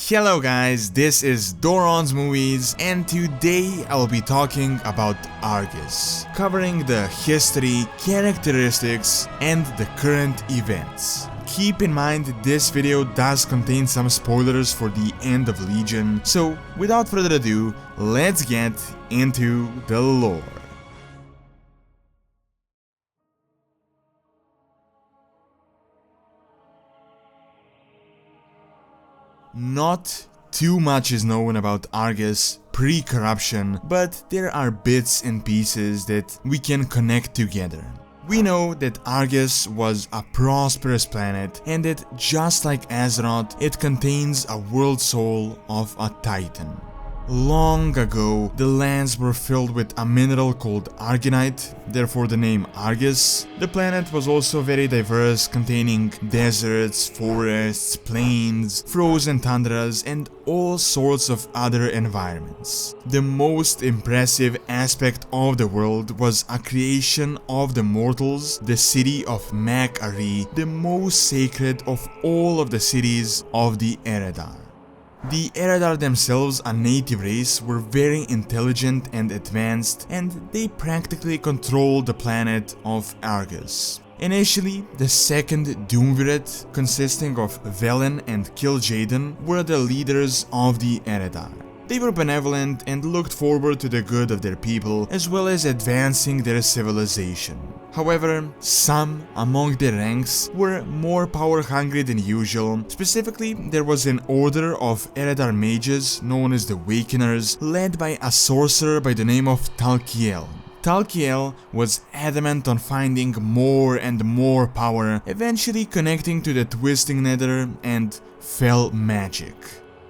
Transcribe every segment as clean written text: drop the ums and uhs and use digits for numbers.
Hello guys, this is Doron's Movies, and today I'll be talking about Argus, covering the history, characteristics, and the current events. Keep in mind this video does contain some spoilers for the end of Legion, so without further ado, let's get into the lore. Not too much is known about Argus pre-corruption, but there are bits and pieces that we can connect together. We know that Argus was a prosperous planet and that just like Azeroth, it contains a world soul of a titan. Long ago, the lands were filled with a mineral called Arginite, therefore the name Argus. The planet was also very diverse, containing deserts, forests, plains, frozen tundras, and all sorts of other environments. The most impressive aspect of the world was a creation of the mortals, the city of Mak-Ari, the most sacred of all of the cities of the Eredar. The Eredar themselves, a native race, were very intelligent and advanced, and they practically controlled the planet of Argus. Initially, the second Doomvirate, consisting of Velen and kil'jaeden, were the leaders of the Eredar. They were benevolent and looked forward to the good of their people, as well as advancing their civilization. However, some among their ranks were more power-hungry than usual. Specifically, there was an order of Eredar mages, known as the Awakeners, led by a sorcerer by the name of Talkiel. Talkiel was adamant on finding more and more power, eventually connecting to the Twisting Nether and Fel magic.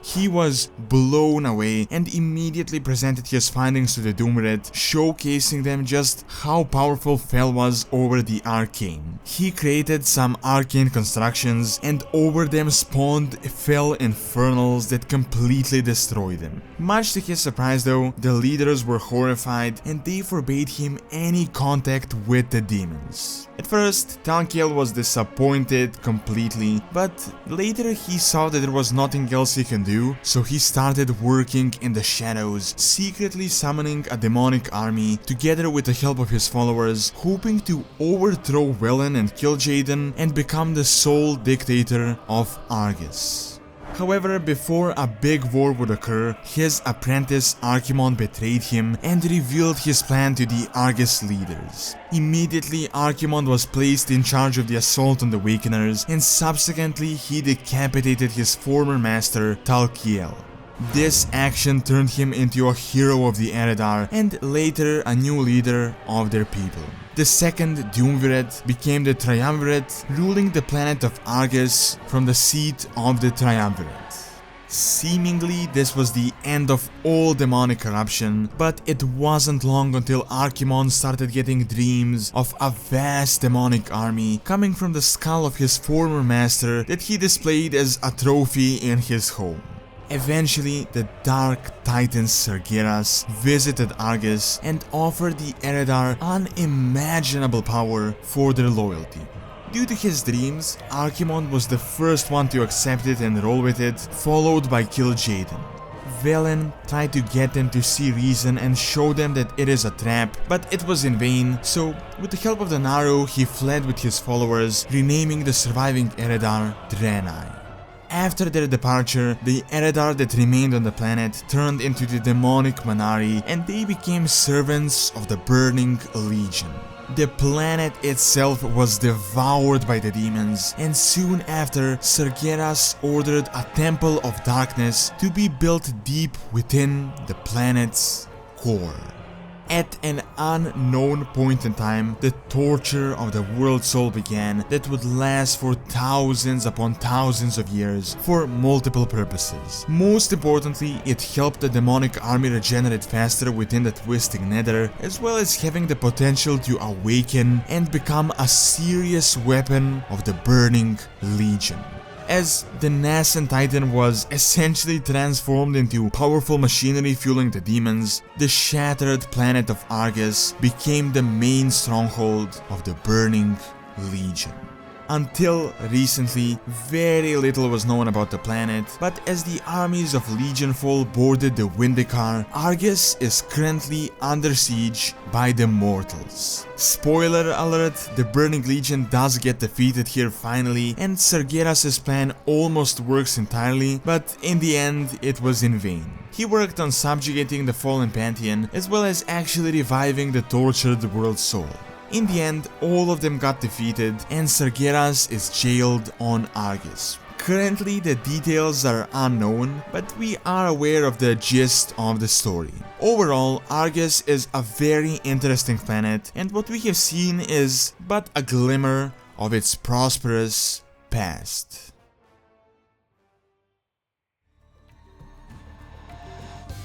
He was blown away and immediately presented his findings to the Doomvirate, showcasing them just how powerful Fel was over the arcane. He created some arcane constructions and over them spawned Fel infernals that completely destroyed them. Much to his surprise though, the leaders were horrified and they forbade him any contact with the demons. At first, Talkiel was disappointed completely, but later he saw that there was nothing else he can do, so he started working in the shadows, secretly summoning a demonic army together with the help of his followers, hoping to overthrow Velen and kil'jaeden and become the sole dictator of Argus. However, before a big war would occur, his apprentice Archimonde betrayed him and revealed his plan to the Argus leaders. Immediately, Archimonde was placed in charge of the assault on the Awakeners, and subsequently he decapitated his former master, Talkiel. This action turned him into a hero of the Eredar and later a new leader of their people. The second Doomvirate became the Triumvirate, ruling the planet of Argus from the seat of the Triumvirate. Seemingly, this was the end of all demonic corruption, but it wasn't long until Archimonde started getting dreams of a vast demonic army coming from the skull of his former master that he displayed as a trophy in his home. Eventually, the Dark Titan Sargeras visited Argus and offered the Eredar unimaginable power for their loyalty. Due to his dreams, Archimonde was the first one to accept it and roll with it, followed by kil'jaeden. Velen tried to get them to see reason and show them that it is a trap, but it was in vain, so with the help of the Naru, he fled with his followers, renaming the surviving Eredar Draenei. After their departure, the Eredar that remained on the planet turned into the demonic Man'ari and they became servants of the Burning Legion. The planet itself was devoured by the demons, and soon after, Sargeras ordered a Temple of Darkness to be built deep within the planet's core. At an unknown point in time, the torture of the world soul began that would last for thousands upon thousands of years for multiple purposes. Most importantly, it helped the demonic army regenerate faster within the Twisting Nether, as well as having the potential to awaken and become a serious weapon of the Burning Legion. As the nascent titan was essentially transformed into powerful machinery fueling the demons, the shattered planet of Argus became the main stronghold of the Burning Legion. Until recently, very little was known about the planet, but as the armies of Legionfall boarded the Windekar, Argus is currently under siege by the Mortals. Spoiler alert, the Burning Legion does get defeated here finally, and Sargeras' plan almost works entirely, but in the end it was in vain. He worked on subjugating the fallen Pantheon, as well as actually reviving the tortured World Soul. In the end, all of them got defeated, and Sargeras is jailed on Argus. Currently, the details are unknown, but we are aware of the gist of the story. Overall, Argus is a very interesting planet, and what we have seen is but a glimmer of its prosperous past.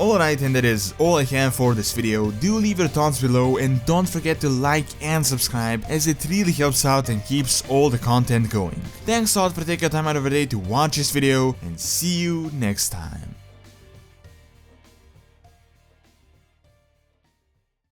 Alright, and that is all I have for this video. Do leave your thoughts below and don't forget to like and subscribe, as it really helps out and keeps all the content going. Thanks a lot for taking time out of your day to watch this video, and see you next time.